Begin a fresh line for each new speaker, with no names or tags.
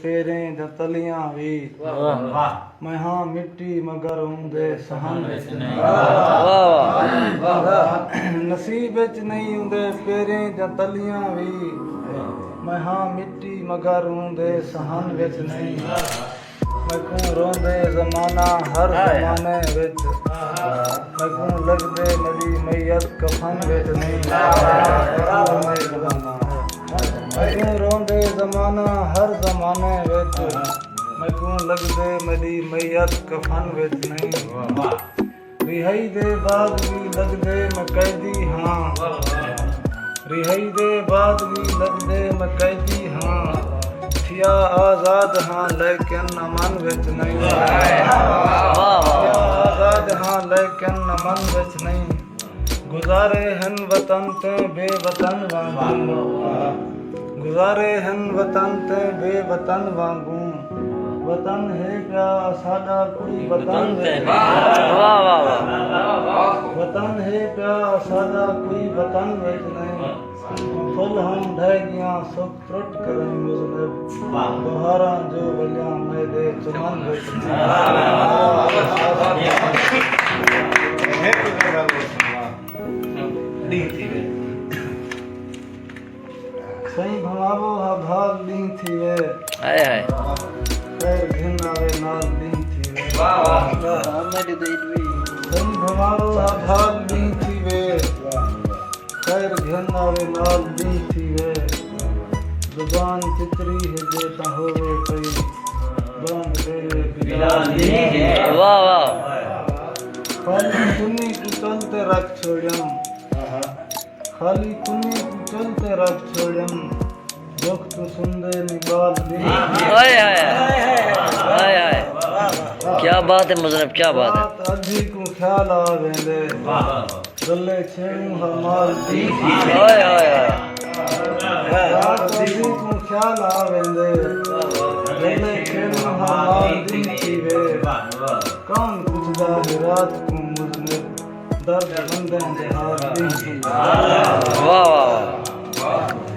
पैरें दा तलियां वी मैं हाँ मिट्टी मगर हुंदे सहन विच नहीं नसीब विच नहीं हुंदे पैरें दा तलियां वी मैं हाँ मिट्टी मगर हुंदे सहन विच नहीं मैं क्यों रोंदे ज़माना हर ज़माने विच मैं क्यों लगदे मेरी मैयत कफन विच नहीं मैं क्यों रोंदे ज़माना हर ज़माने विच मैं क्यों लगदे मेरी मैयत कफन विच नहीं रिहाई दे बाद भी लगदे मैं कैदी हाँ रिहाई दे बाद भी लगदे मैं कैदी हाँ थिया आज़ाद हाँ लेकिन अमन विच नहीं थिया आज़ाद हाँ लेकिन अमन विच नहीं गुजारे हन वतन ते बेवतन वांगू गुजारे हन वतन ते बेवतन वांगू वतन है क्या साडा कोई वतन वतन है क्या साडा कोई वतन विच नहीं फुल हम ढह गया सुख त्रुट करें मुज़नब बहारा जो वलिया मेरे चमन विच सही भमावो हा भाग दी थी वे
हाय हाय
पैर घिन आवे नाल दी थी वे सही भमावो हा भाग दी थी वे पैर घिन आवे नाल दी थी वे जुबान चितरी है जेता होवे कई बांध तेरे बिलाल दी
वाह वाह
खाली कुन्नी को चलते रख छोड़म खाली कुन्नी को चलते रख छोड़म दुख तो सुंदे निकाल दी
हाय हाय हाय हाय क्या बात है मुज़नब क्या बात है
अधी को ख्याल आ वेंदे गले छेड़ू हमार दी
हाय हाय हाय
अधी को ख्याल आ वेंदे गले छेड़ू हमार दी थी वे कौन पुछदा है रात को मुझने दर्द बंदे दे हार दी
वाह वाह वाह
वाह